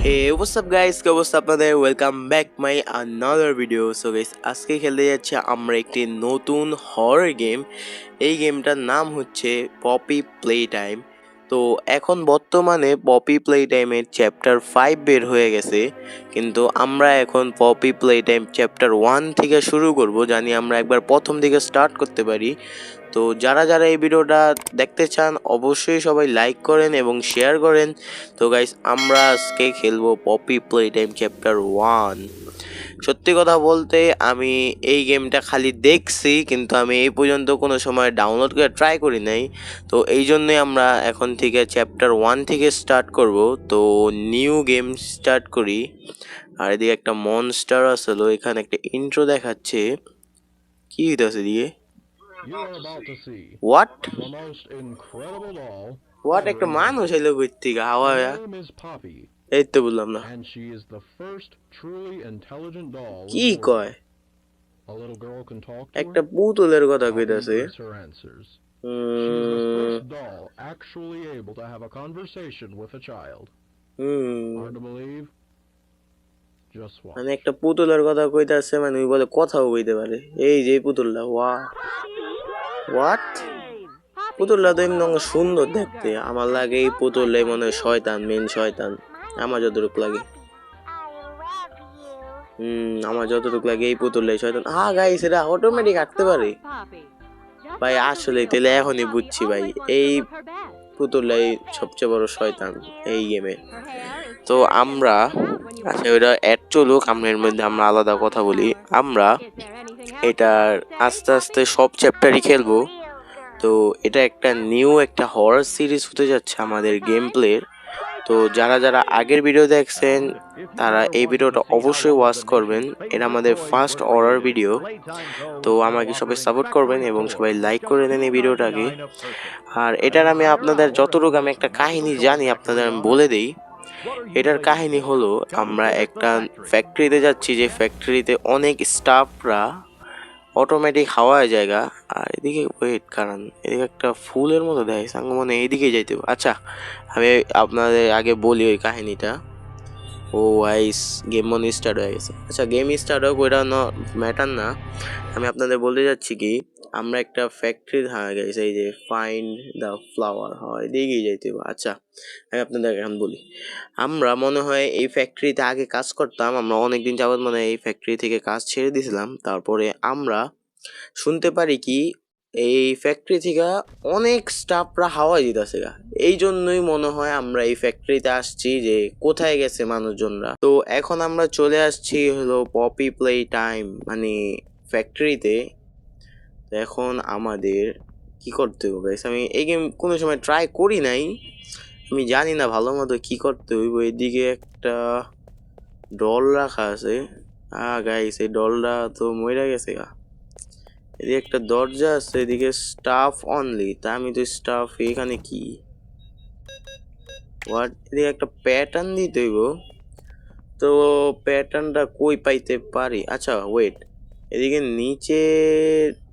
Hey, what's up guys? কি অবস্থা আপনাদের? Welcome back my another video. So guys, আজকে খেলতে যাচ্ছি আমরা একটি নতুন হরর গেম। এই গেমটার নাম হচ্ছে পপি প্লে টাইম। তো এখন বর্তমানে পপি প্লে টাইমের চ্যাপ্টার 5 বের হয়ে গেছে, কিন্তু আমরা এখন পপি প্লে টাইম চ্যাপ্টার 1 থেকে শুরু করব। জানি আমরা একবার প্রথম থেকে স্টার্ট করতে পারি। তো যারা যারা এই ভিডিওটা দেখতে চান অবশ্যই সবাই লাইক করেন এবং শেয়ার করেন। তো গাইস, আমরা আজকে খেলবো পপি প্লে টাইম চ্যাপ্টার 1। সত্যি কথা বলতে আমি এই গেমটা খালি দেখছি, কিন্তু আমি এই পর্যন্ত কোনো সময় ডাউনলোড করে ট্রাই করি নাই। তো এই জন্যই আমরা এখন থেকে চ্যাপ্টার 1 থেকে স্টার্ট করব। তো নিউ গেম স্টার্ট করি। আর এদিকে একটা মনস্টার আসলো, এখানে একটা ইন্ট্রো দেখাচ্ছে। কি হইতাছে দিয়ে? হোয়াট হোয়াট একটা মানুষ এলো কই থেকে হাওয়া? এই তো বললাম না। কি কয়? একটা পুতুলের কথা কইতাছে। মানে একটা পুতুলের কথা কইতাছে, মানে ওই বলে কথাও কইতে পারে। এই যে পুতুলটা, হোয়াট? পুতুলটা তো এমনি সুন্দর দেখতে। আমার লাগে এই পুতুলটাই মনে হয় শয়তান, মেন শয়তান। আমার যতটুকু লাগে এই পুতুলটাই শয়তান। গাইস, এটা অটোমেটিক হাঁটতে পারে ভাই। আসলে তাহলে এখনই বুঝছি ভাই, এই পুতুলটাই সবচেয়ে বড় শয়তান এই গেমে। তো আমরা আচ্ছা, ওটা অ্যাড চলুক, আমরা এর মধ্যে আমরা আলাদা কথা বলি। আমরা এটার আস্তে আস্তে সব চ্যাপ্টারই খেলবো। তো এটা একটা নিউ একটা হরর সিরিজ হতে যাচ্ছে আমাদের গেম প্লের। তো যারা যারা আগের ভিডিও দেখছেন তারা এই ভিডিওটা অবশ্যই ওয়াচ করবেন। এটা আমাদের ফার্স্ট হরর ভিডিও। তো আমাকে সবাই সাপোর্ট করবেন এবং সবাই লাইক করে দেন এই ভিডিওটাকে। আর এটার আমি আপনাদের যতটুকু আমি একটা কাহিনী জানি আপনাদের আমি বলে দিই। এটার কাহিনী হলো, আমরা একটা ফ্যাক্টরিতে যাচ্ছি, যে ফ্যাক্টরিতে অনেক স্টাফরা অটোমেটিক হাওয়ায় জায়গা। আর এদিকে ওয়েট কারণ এদিকে একটা ফুলের মতো দেয় সাঙ্গ, মনে এইদিকে যাইতে। আচ্ছা, আমি আপনাদের আগে বলি ওই কাহিনীটা। ও আইস, গেম মনে স্টার্ট হয়ে গেছে। আচ্ছা, গেম স্টার্ট হোক, ওইটা ম্যাটার না। আমি আপনাদের বলতে যাচ্ছি কি, আমরা একটা ফ্যাক্টরি হয়ে গেছে, এই যে ফাইন্ড দ্য ফ্লাওয়ার হয় এদিকেই যাইতে। আচ্ছা, আমি আপনাদের এখন বলি। আমরা মনে হয় এই ফ্যাক্টরিতে আগে কাজ করতাম, আমরা অনেকদিন যাবৎ মানে এই ফ্যাক্টরি থেকে কাজ ছেড়ে দিয়েছিলাম। তারপরে আমরা শুনতে পারি কি, এই ফ্যাক্টরি থেকে অনেক স্টাফরা হাওয়ায় দিতেছে গা। এই জন্যই মনে হয় আমরা এই ফ্যাক্টরিতে আসছি, যে কোথায় গেছে মানুষজনরা। তো এখন আমরা চলে আসছি হলো পপি প্লে টাইম মানে ফ্যাক্টরিতে। এখন আমাদের কি করতে হবে? আমি এই গেম কোনো সময় ট্রাই করি নাই, আমি জানি না ভালো মতো কি করতে হইব। এদিকে একটা ডল রাখা আছে। গাইস, এই ডলটা তো মরে গেছে গা। এদিকে একটা দরজা আছে, এদিকে স্টাফ অনলি। তা আমি তো স্টাফ, এখানে কি হোয়াট? এদিকে একটা প্যাটার্ন দিতে হইব। তো প্যাটার্নটা কই পাইতে পারি? আচ্ছা ওয়েট, এদিকে নিচে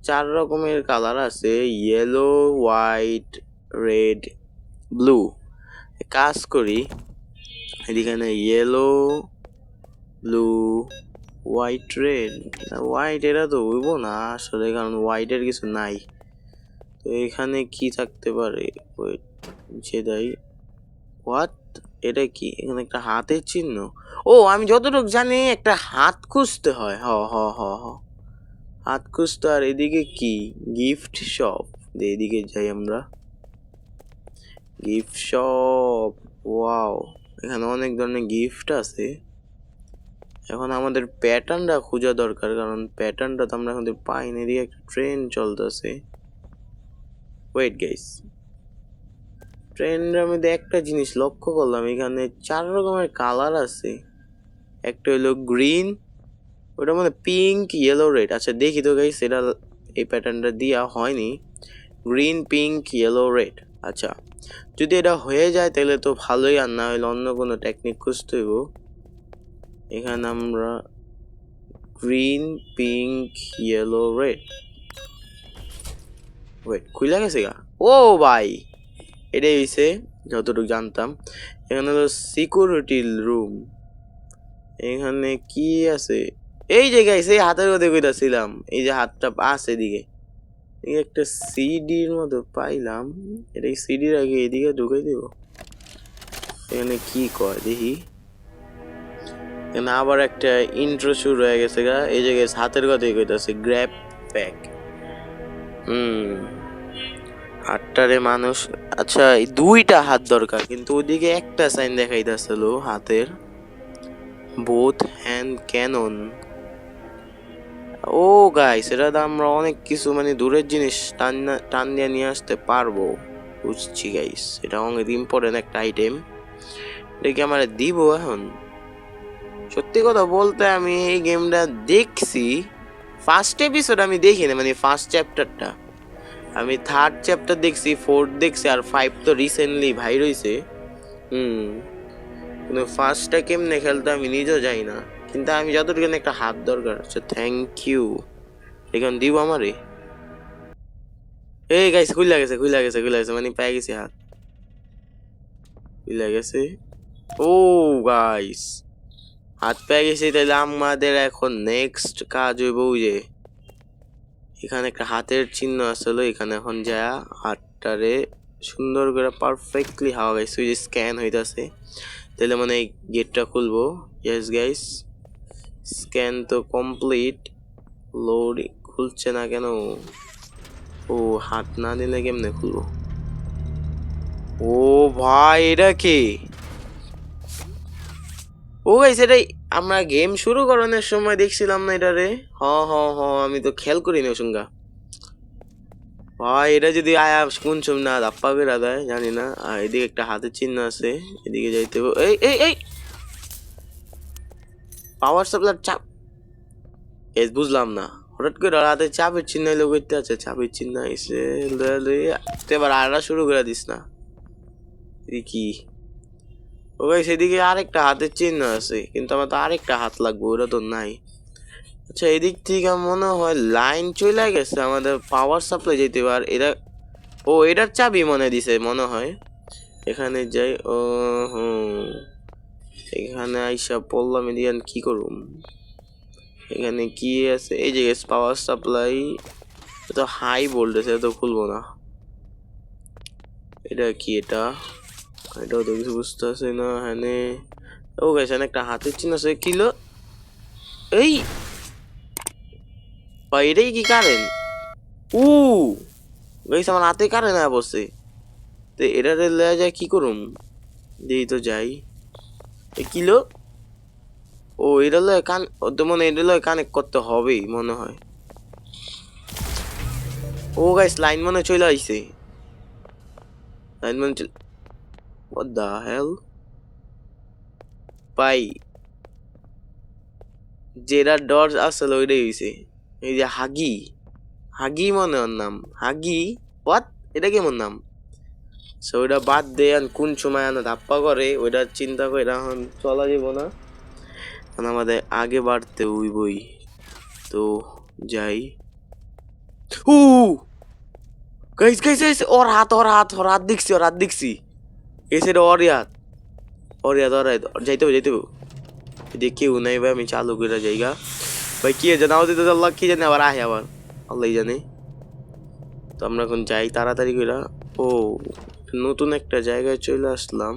4 রকমের কালার আছে, ইয়েলো, হোয়াইট, রেড, ব্লু। কাজ করি, এদিকে yellow, blue, white, red. White এটা তো হইব না আসলে, কারণ হোয়াইটের কিছু নাই। তো এখানে কি থাকতে পারে? ওয়েট, সেটাই। হোয়াট? এটা কি? এখানে একটা হাতের চিহ্ন। ও, আমি যতটুকু জানি একটা হাত খুঁজতে হয়। হ হ হ হ হাত খুঁজতে। আর এদিকে কি? Gift shop. এদিকে যাই আমরা। গিফট শপ, ওয়াও, এখানে অনেক ধরনের গিফট আছে। এখন আমাদের প্যাটার্নটা খোঁজা দরকার, কারণ প্যাটার্নটা তো আমরা এখন পাই না। এদিকে একটা ট্রেন চলতেছে। ওয়েট গাইস, ট্রেনের মধ্যে একটা জিনিস লক্ষ্য করলাম, এখানে 4 রকমের কালার আছে। একটা হলো গ্রিন, ওটা মানে পিঙ্ক, ইয়েলো, রেড। আচ্ছা দেখি তো গাইস, এটা এই প্যাটার্নটা দেওয়া হয়নি। Green, pink, yellow, red. আচ্ছা, যদি এটা হয়ে যায় তাহলে তো ভালোই, আর না হলে অন্য কোনো টেকনিক খুঁজতে হইব। এখানে আমরা green, pink, yellow, red. Wait, খুলে গেছে গা। ও ভাই, এটাই হইছে যতটুকু জানতাম। এখানে হলো সিকিউরিটি রুম। এখানে কি আছে? এই যে গাইস এই হাতের কথা কইতাছিলাম, এই যে হাতটা আছে এদিকে, এই একটা সিডির মতো পাইলাম। এটা সিডির আগে এদিকে ঢুকাই দেব। এখানে কি কয় দেখি। এখানে আবার একটা ইন্ট্রো শুরু হয়ে গেছে গা। এই যে গাইস হাতের কথাই কইতাছে, গ্র্যাব প্যাক। হাতটারে মানুষ, আচ্ছা এই দুইটা হাত দরকার, কিন্তু ওদিকে একটা সাইন দেখাইতেছিল হাতের, বোথ হ্যান্ড ক্যানন। ও গাইস এটা তো আমরা অনেক কিছু মানে দূরের জিনিস টান দিয়ে নিয়ে আসতে পারবো। বুঝছি গাইস, এটা অনেক ইম্পর্টেন্ট একটা আইটেম। এটা কি আমার দিব এখন? সত্যি কথা বলতে আমি এই গেমটা দেখছি, ফার্স্ট এপিসোড আমি দেখিনি, মানে ফার্স্ট চ্যাপ্টারটা। আমি থার্ড চ্যাপ্টার দেখছি, ফোর্থ দেখছি, আর 5 তো রিসেন্টলি ভাইর হইছে। কিন্তু ফার্স্টটা কেমনে খেলতে আমি নিজেও যাই না, কিন্তু আমি যতটুকু একটা হাত দরকার। আচ্ছা থ্যাংক ইউ। এখন দিব আমারে। এই গাইস খুইলা গেছে মানে পেয়ে গেছি হাত, খুইলা গেছে। ও গাইস হাত পেয়ে গেছি, তাহলে আমাদের এখন নেক্সট কাজ হইব যে এখানে একটা হাতের চিহ্ন আসলে, এখানে এখন যা হাতটারে সুন্দর করে পারফেক্টলি হাওয়া গাইছে, ওই যে স্ক্যান হইতাছে, তাহলে মানে এই গেটটা খুলবো। ইয়েস গাইস, স্ক্যান তো কমপ্লিট, লোড খুলছে না কেন? ও হাত না দিলে কেমনে খুলবো? ও ভাই এটা কি? ও গাইস এটাই আমরা গেম শুরু করানোর সময় দেখছিলাম না এটারে? হ হ হ আমি তো খেয়াল করিনি ওসঙ্গা। ভাই এটা যদি আয়া কোন সময় না ধাপ্পা করে দেয় জানি না। আর এদিকে একটা হাতের চিহ্ন আছে, এদিকে যাইতে হবে। এই এই এই পাওয়ার সাপ্লাই চাপ, এস বুঝলাম না হঠাৎ করে হাতে চাপের চিহ্ন এলো করতে আছে, চাপের চিহ্ন এসে এবার আড়া শুরু করে দিস না কি? ও ভাই সেদিকে আরেকটা হাতের চিহ্ন আছে, কিন্তু আমার তো আরেকটা হাত লাগবে, ওটা তো নাই। আচ্ছা এদিক থেকে মনে হয় লাইন চলে গেছে, আমাদের পাওয়ার সাপ্লাই যেতে পার এরা। ও এটার চাবি মনে দিছে মনে হয়। এখানে যাই। ও এখানে আইসা পড়লাম, এদিকে কি করুম? এখানে কি আছে? এই যে পাওয়ার সাপ্লাই, তো হাই ভোল্টেজ, এটা তো খুলবো না। এটা কি? এটাও তো কিছু বুঝতে পারছি না। হ্যাঁ ও গেছে একটা হাতের চিহ্ন আছে, কিলো এই এটাই কি কারেন্ট? উ গাইস আমার হাতে কারেন্ট না বসে, তো এটা লয়ে যায় কি করুম? দিই তো যাই। কিলো ও এটা লয় কান, তো মনে এটা লয় কানেক্ট করতে হবেই মনে হয়। ও গাইস লাইন মনে চলে আইছে, লাইন মনে চলে। What the hell? পাই যেটা ডর আসলে ওইটাই হইছে। এই যে হাগি, হাগি মনে ওর নাম, হাগি। হোয়াট? এটা কেমন নাম? সো ওইটা বাদ দে, কোন সময় আনা ধাপ্পা করে ওইটা চিন্তা করে এখন চলা যাব না, আমাদের আগে বাড়তে হইবই। তো যাই। ও গাইস গাইস গাইস ওর হাত দেখছি এসে ওর হাত, যাইতে হবে এদিকে কেউ নাই ভাই, আমি চালু করে যাইগা। ভাই কি জানা হতে আল্লাহ কি জানে, আবার আহে আবার আল্লাহ জানে। তো আমরা এখন যাই তাড়াতাড়ি করে। ও নতুন একটা জায়গায় চলে আসলাম,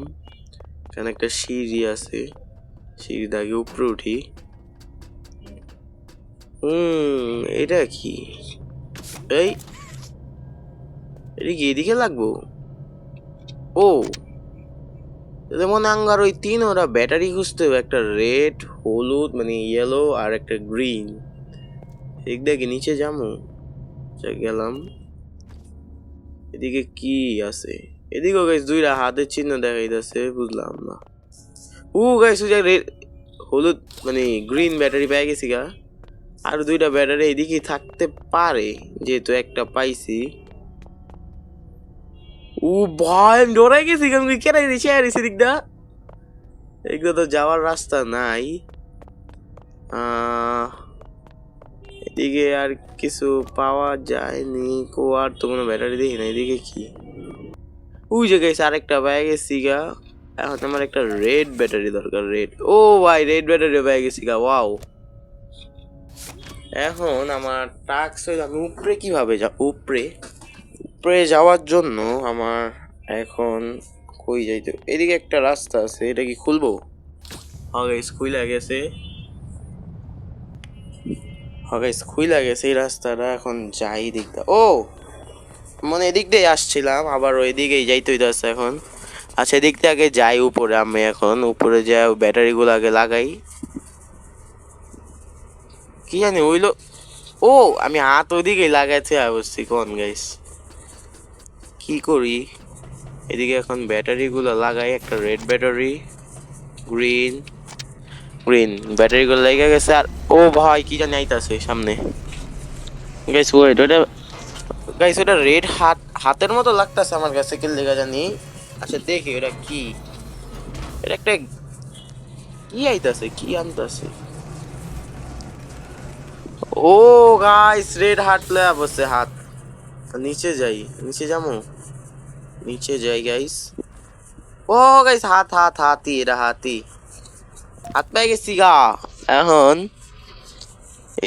এখানে একটা সিঁড়ি আছে, সিঁড়ি দাগে উপরে উঠি। এটা কি? এই এটা কি এদিকে লাগবো? ও যেমন আঙ্গার ওই তিন ওরা ব্যাটারি খুঁজতে হবে, একটা রেড, হলুদ মানে ইয়েলো, আর একটা গ্রিন। এক দেখি নিচে যাবো, গেলাম। এদিকে কি আছে? এদিকেও গাইস দুইটা হাতের চিহ্ন দেখাইতেছে, বুঝলাম না। গাইস ওই রেড হলুদ মানে গ্রিন ব্যাটারি পেয়ে গেছি গা, আর দুইটা ব্যাটারি এদিকে থাকতে পারে যেহেতু একটা পাইছি। ভাই আমি ডরাই গেছি, কারণ কেনাই দিছে আর এদিক দা এগুলো তো যাওয়ার রাস্তা নাই। এদিকে আর কিছু পাওয়া যায়নি, আর তো কোনো ব্যাটারি দেখি না। এদিকে কি? ওই যে গেছে আরেকটা পেয়ে গেছি গা, এখন আমার একটা রেড ব্যাটারি দরকার, রেড। ও ভাই রেড ব্যাটারি পেয়ে গেছি গা, ওয়াও। এখন আমার টাস্ক হইল আমি উপরে কিভাবে যাব, উপরে উপরে যাওয়ার জন্য আমার এখন কই যাইতে, এদিকে একটা রাস্তা আছে, এটা কি খুলবো? খুইলা গেছে, খুইলা গেছে এই রাস্তাটা, এখন যাই দিকটা। ও মানে এদিক দিয়ে আসছিলাম, আবার ওই দিকেই যাইতে হইতেছে এখন। আচ্ছা এদিক থেকে আগে যাই উপরে, আমি এখন উপরে যাই ব্যাটারি গুলো আগে লাগাই। কি জানি ওইলো, ও আমি হাত ওইদিকেই লাগাইতে বসছি কোন গাইস, কি করি? এদিকে এখন ব্যাটারি গুলো লাগাই, একটা red battery, green green battery গুলো লেগে গেছে। আর ও ভাই কি জানি আইতাছে সামনে গাইস, ওয়েট ওটা গাইস, ওটা রেড হাতের মতো লাগতাছে আমার কাছে, কি লেগা জানি। আচ্ছা দেখি ওটা কি, এটা একটা কি আইতাছে, কি আনতাছে। ও গাইস রেড হার্ট প্লেয়ার বসে হাত, নিচে যাই, নিচে যাবো, নিচে যাই গাইস। ও গাইস হাত হাত হাতি, এটা হাতি, হাত পেয়ে গেছি গা। এখন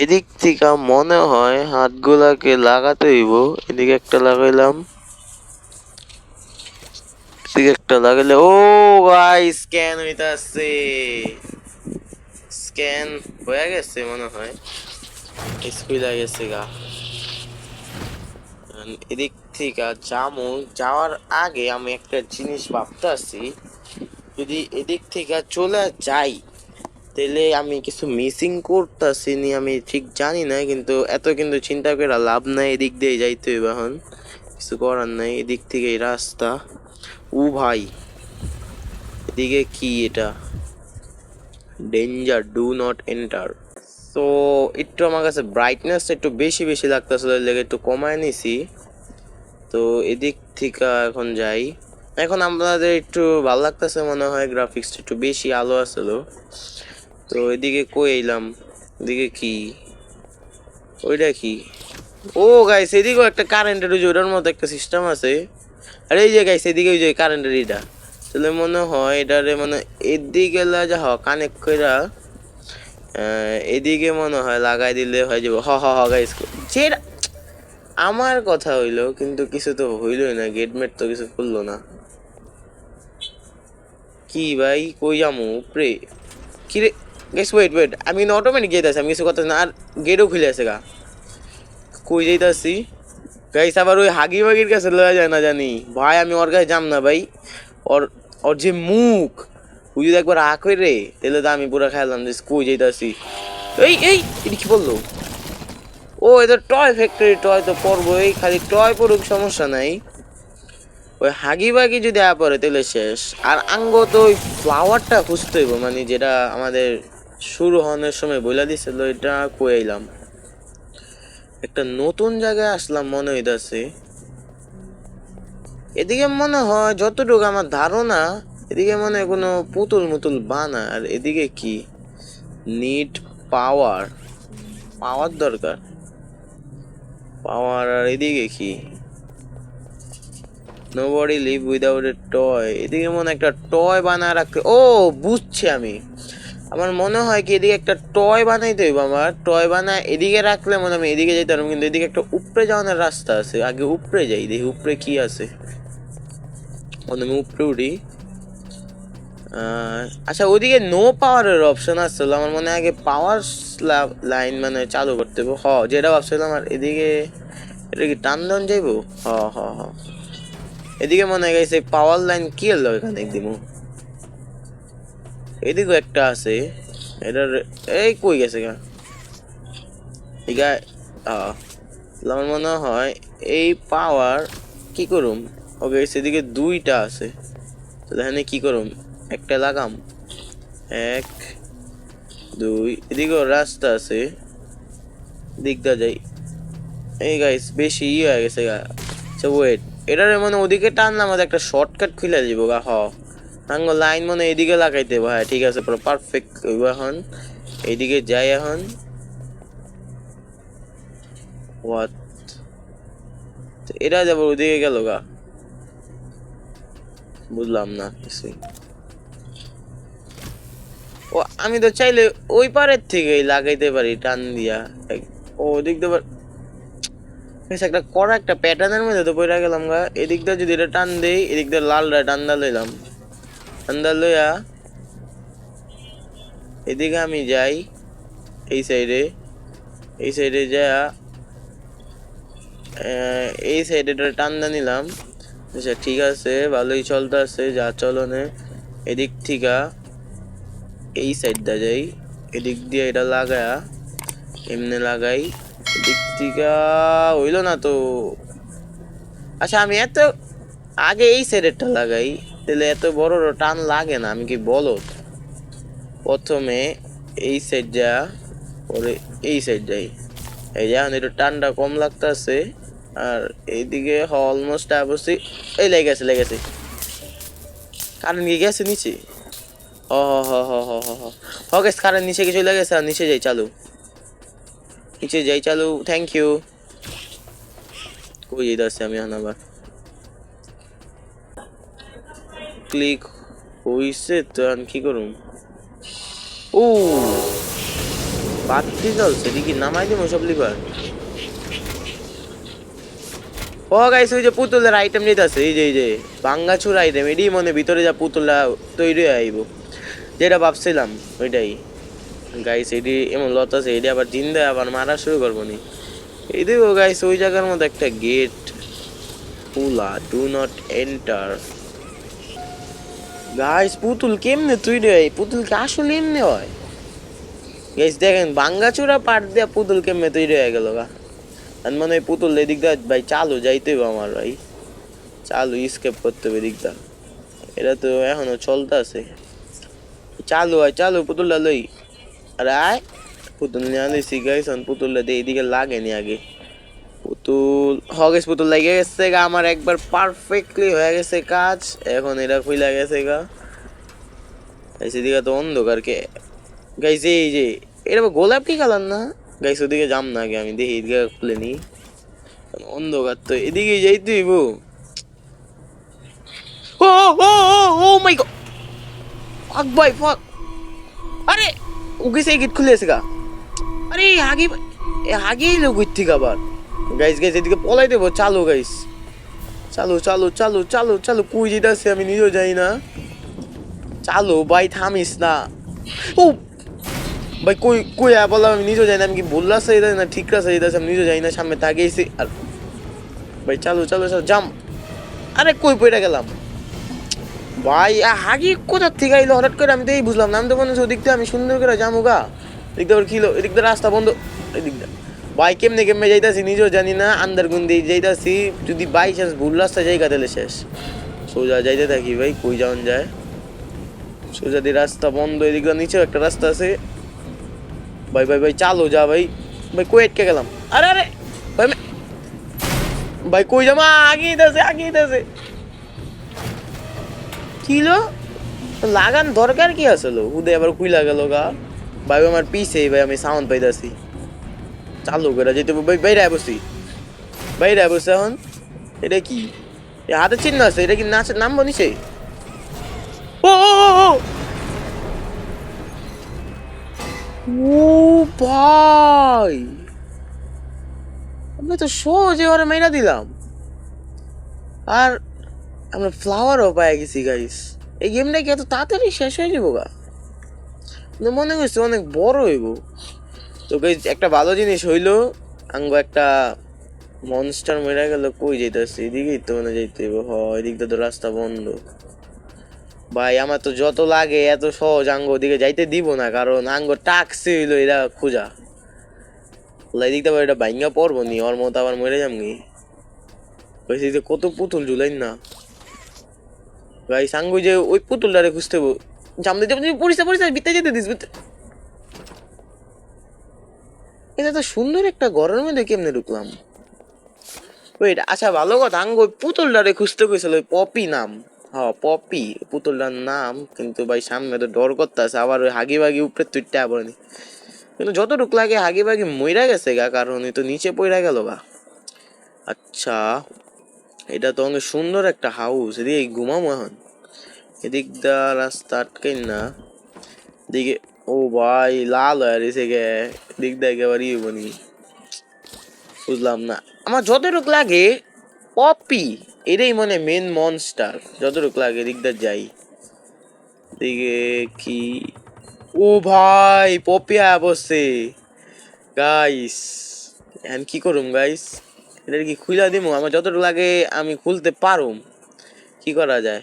এদিক থেকে মনে হয় হাতগুলাকে লাগাতে হইব, এদিকে একটা লাগাইলাম, এদিকে একটা লাগাইলে, ও গাইস স্ক্যান হইতাছে, স্ক্যান হয়ে গেছে মনে হয়, স্কুল গেছে গা। এদিক থেকে যামু, যাওয়ার আগে আমি একটা জিনিস ভাবতেছি, যদি এদিক থেকে চলে যাই তাহলে আমি কিছু মিসিং করতেছি নি, আমি ঠিক জানি না, কিন্তু এত কিন্তু চিন্তা করে লাভ নাই, এদিক দিয়ে যাইতে হইবে, এখন কিছু করার নাই, এদিক থেকে এই রাস্তা। ও ভাই এদিকে কি এটা, ডেঞ্জার, ডু নট এন্টার। তো একটু আমার কাছে ব্রাইটনেস একটু বেশি বেশি লাগতেছিল, লেগে একটু কমায় নিছি। তো এদিক থেকে এখন যাই, এখন আপনাদের একটু ভালো লাগতেছে মনে হয়, গ্রাফিক্সটা একটু বেশি আলো আসলো। তো এদিকে কই এলাম, এদিকে কি, ওইটা কি? ও গাইস এদিকেও একটা কারেন্টের ওই যে ওটার মতো একটা সিস্টেম আছে। আর এই যে গাইস এদিকে ওই যে কারেন্টের এটা, তাহলে মনে হয় এটারে মানে এদিকে যা কানেক্ট কইরা এদিকে মনে হয় লাগাই দিলে হয়ে যাবে। হ হ হ গাইস, যেটা আমার কথা হইলো কিন্তু কিছু তো হইলই না, গেটমেট তো কিছু করলো না। কি ভাই কই যামু উপরে, কি রে গাইস, ওয়েট ওয়েট, আমি কিন্তু অটোমেটিক যেতেছি, আমি কিছু কথা না, আর গেটও খুলে আছে গা, কই যাইতাছি গাইস, আবার ওই হাগি বাগির কাছে লয়া যায় না জানি ভাই, আমি ওর কাছে যাম না ভাই, ওর ওর যে মুখ, ওই যদি একবার আঁক হই রে, তাহলে তো আমি পুরো খেলাম যে কই যাইতাছি। এই এই এটা কি বললো, ও এটা টয় ফ্যাক্টরি, টয় তো পড়বো, এই খালি টয় পড়ুক সমস্যা নাই, ওই হাগি বাগি যদি পড়ে তাহলে শেষ। আর আঙ্গ তো ওই ফ্লাওয়ারটা খুঁজতে হইব, মানে যেটা আমাদের শুরু হওয়ার সময় বইলা দিছিল, এটা কই আইলাম, একটা নতুন জায়গায় আসলাম মনে হইতাছে। এদিকে মনে হয় যতটুকু আমার ধারণা, এদিকে মনে হয় কোনো পুতুল মুতুল বানা। আর এদিকে কি, নিড পাওয়ার, পাওয়ার দরকার, পাওয়ার। আর এদিকে কি, nobody live without a toy, এদিকে মনে একটা টয় বানায় রাখতে, ও বুঝছি আমি, আমার মনে হয় কি এদিকে একটা টয় বানাইতে হইব আমার, টয় বানায় এদিকে রাখলে মনে আমি এদিকে যাইতে পারবো, কিন্তু এদিকে একটা উপরে যাওয়ানোর রাস্তা আছে, আগে উপরে যাই দেখি উপরে কি আছে। আমি উপরে উঠি, আচ্ছা ওইদিকে নো পাওয়ারের অপশন আসছিল, আমার মনে হয় আগে পাওয়ার লাইন মানে চালু করতে হবে, যেটা ভাবছিলাম। আর এদিকে এটা কি টান টান যাইবো, হ হ হ, এদিকে মনে হয় গেছে পাওয়ার লাইন কি হলো এখানে একদিন, এদিকেও একটা আছে, এটার এই কই গেছে গা, ঠিক আছে। আমার মনে হয় এই পাওয়ার কি করুম, ওকে সেদিকে দুইটা আছে, তাহলে এখানে কি করুম, একটা লাগাম, এক দুই, এদিকেও রাস্তা আছে, দিকটা যাই। এই গাইস বেশি হয়ে গেছে গা, আচ্ছা ওয়েট, এটার মানে ওদিকে টানলাম, আমাদের একটা শর্টকাট খুলে দিব গা, আঙ্গ লাইন মনে এদিকে লাগাইতে ভাই, ঠিক আছে পুরো পারফেক্ট। এখন এইদিকে যাই, এখন হোয়াট, এটা যাবো ওদিকে গেল গা, বুঝলাম না কিছুই। ও আমি তো চাইলে ওই পারের থেকেই লাগাইতে পারি টান দিয়া। ও ওদিক দিয়ে একটা কড়া একটা প্যাটার্নের মধ্যে তো পড়ে গেলাম গা। এদিক দিয়ে যদি এটা টান দেই, এদিক দিয়ে লালটা টান্দা লইলাম, টান্দা লইয়া এদিকে আমি যাই এই সাইডে, এই সাইডে যা এই সাইডে টান্দা নিলাম। আচ্ছা ঠিক আছে, ভালোই চলতে আছে যা চলনে। এদিক থেকে এই সাইডটা যাই, এদিক দিয়ে এটা লাগায়া এমনি লাগাই, এদিক থেকে হইল না তো। আচ্ছা আমি এত আগে এই সাইডেরটা লাগাই, তাহলে এত বড় টান লাগে না। আমি কি বলো, প্রথমে এই সাইড যা, পরে এই সাইড যাই। এই যে এখন একটু টানটা কম লাগতেছে। আর এইদিকে অলমোস্ট অবশ্যই এই লেগেছে লেগেছে। কারেন্ট কি গেছে নিচে? হ হ হ হ হ হ হ গেছে, কারেন্ট নিচে কিছু লেগেছে। আর নিচে যাই, চালু, নিচে যাই, চালু, থ্যাংক ইউ। কই যাইতেছি আমি এখন আবার? ক্লিক হইছে তো, এখন কি করুম? ও বাতি জ্বলছে, দেখি নামাই দিব সব লিভার। ও গাইস, ওই যে পুতুলের আইটেম নিতেছে, এই যে ভাঙ্গাচুর আইটেম, এডি মনে ভিতরে যা পুতুলটা তৈরি আইব, যেটা ভাবছিলাম ওইটাই। গাইস এডি এমন লত আছে, এডি আবার জিন্দা আবার মারা শুরু করবো নি। এই দেখো গাইস, ওই জায়গার মধ্যে একটা গেট খোলা, ডু নট এন্টার। গাইস পুতুল কেমনে তৈরি হয়? পুতুল কি আসলে এমনি হয়? গাইস দেখেন, ভাঙ্গাচুরা পাট দিয়া পুতুল কেমনে তৈরি হয়ে গেল গা। আর মনে হয় পুতুল এদিক দা ভাই চালু যাইতে হবে আমার ভাই, চালু স্কেপ করতে হবে এদিক দা। এটা তো এখনো চলতে আছে, চালু হয়, চালু পুতুলটা লই। আরে আয়, পুতুল নিয়ে আনিছি গাইস, পুতুলটা দিয়ে এদিকে লাগেনি আগে। পুতুল হগেস, পুতুল লাগে গেছে গা আমার, একবার পারফেক্টলি হয়ে গেছে কাজ। এখন এটা খুইলা গেছে গা। এদিকে তো অন্ধকার কে গাইছে, এই যে এটা গোলাপি কালার না গাইস? ওদিকে যাম না আগে, আমি দেখি এদিকে খুলে নি। অন্ধকার তো, এদিকে যাইতে হইব। ও ও ও ও মাই গড, ফাক ভাই ফাক। আরে ও গেছে, গেট খুলে আছে গা। আরে আগে আগে এলো কই থেকে আবার? গাইস গাইস এদিকে পলাই দেবো, চালু গাইস, চালু চালু চালু চালু চালু। কই যেতেছে আমি নিজেও যাই না। চালু ভাই, থামিস না। ও ভাই কই কই বললাম, আমি নিজেও যাই না। আমি কি ভুল রাস্তা যেতেছি না ঠিক রাস্তা যেতেছি? আমি নিজেও যাই না, সামনে তাকিয়েছি। আর ভাই চালু চালু চালু জাম। আরে কই পড়ে গেলাম ভাই? হাগি কোথার থেকে আইলো হঠাৎ করে? আমি তো এই বুঝলাম না। আমি তো মনে হচ্ছে ওদিক দিয়ে আমি সুন্দর করে যাবো গা, এদিক দিয়ে আবার খিলো, এদিক দিয়ে রাস্তা বন্ধ, এদিক দিয়ে ভাই কেমনে কেমনে যাইতাছি নিজেও জানি না। আন্দার গুন্দি যাইতাছি, যদি বাই চান্স ভুল রাস্তা জায়গা তাহলে শেষ। সোজা যাইতে থাকি ভাই, কই যাওয়ান যায়? সোজা দিয়ে রাস্তা বন্ধ, এদিক দিয়ে নিচেও একটা রাস্তা আছে। ভাই ভাই ভাই চালো যা ভাই। ভাই কই আটকে গেলাম? আরে আরে ভাই ভাই কই যাবো? আগিয়ে দিতেছে, আগিয়ে দিতেছে। কিলো লাগান দরকার কি আসলো? হুদে আবার কুইলা গেল গা। ভাই আমার পিছে ভাই, আমি সাউন্ড পাইতাছি। চালু করে যেতে ভাই, বাইরে বসি, বাইরে বসে এখন। এটা কি হাতের চিহ্ন আছে? এটা কি নাচের নামবো নিচে? ও ও ভাই, আমি তো সহজে ওরা মেরা দিলাম। আর আমরা ফ্লাওয়ারও পাই গেছি গাইস। এই গেমটা কি এত তাড়াতাড়ি শেষ হয়ে যাবো গা? মনে করছি অনেক বড় হইব। তো গাইস একটা ভালো জিনিস হইলো, আঙ্গো একটা মনস্টার মেরা গেল। কই যাইতেছে? এদিকেই তো মনে যাইতে হইব। হ এদিকটা তো রাস্তা বন্ধ। ভাই আমার তো যত লাগে এত সহজ আঙ্গ ওদিকে যাইতে দিব না, কারণ আঙ্গ টাকসি হইলো এরা খোঁজা। এদিকটা এটা ভাঙ্গা পড়বো নি, ওর মতো আবার মরে যামনি। কত পুতুল জুলাইন না ভাই সাঙ্গু, যে ওই পুতুলটারে খুঁজতে হবো। জামতে জামতে পরিষ্কার পরিষ্কার বিতে যেতে দিস। এটা তো সুন্দর একটা ঘরের মধ্যে কেমনে ঢুকলাম? ওয়েট, আচ্ছা ভালো কথা, আঙ্গ ওই পুতুলটারে খুঁজতে কইছিল, ওই পপি নাম। হ্যাঁ পপি পুতুলটার নাম। কিন্তু ভাই সামনে তো ডর করতেছে, আবার ওই হাগি বাগি উপরে তুইটা পড়েনি। কিন্তু যতটুক লাগে হাগি বাগি মইরা গেছে গা, কারণ তো নিচে পড়া গেল গা। আচ্ছা এটা তো অনেক সুন্দর একটা হাউস, এদিকে ঘুমাবো এখন। এদিক দা রাস্তা আটকাই না, এদিকে ও ভাই লাল হয়ে রয়েছে গে, দিক দিয়ে একেবারে বনি, বুঝলাম না। আমার যতটুক লাগে পপি এটাই মানে মেন মনস্টার, যতটুক লাগে দিক দিয়ে যাই দিকে কি। ও ভাই পপি আয়া বসছে গাইস, এখন কি করুম গাইস, এটা কি খুলে দিমু? আমার যতটুকু লাগে আমি খুলতে পারুম, কি করা যায়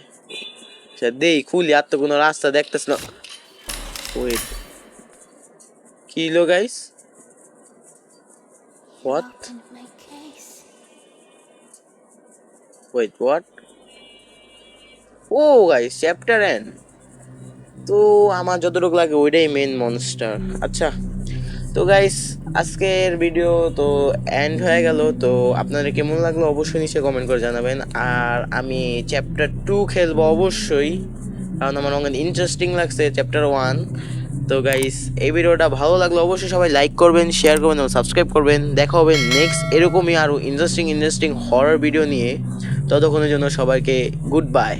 সে দেই খুলি, আর তো কোনো রাস্তা দেখতেছ না। ওয়েট, কি হলো guys? What? Wait what? Oh guys chapter end, তো আমার যতটুকু লাগে ওইটাই মেন মনস্টার। আচ্ছা তো গাইস আজকের ভিডিও তো এন্ড হয়ে গেল, তো আপনাদের কেমন লাগলো অবশ্যই নিচে কমেন্ট করে জানাবেন। আর আমি চ্যাপ্টার 2 খেলবো অবশ্যই, কারণ আমার অনেক ইন্টারেস্টিং লাগছে চ্যাপ্টার 1। তো গাইস এই ভিডিওটা ভালো লাগলো অবশ্যই সবাই লাইক করবেন, শেয়ার করবেন এবং সাবস্ক্রাইব করবেন। দেখা হবে নেক্সট এরকমই আরও ইন্টারেস্টিং হরর ভিডিও নিয়ে। ততক্ষণের জন্য সবাইকে গুড বাই।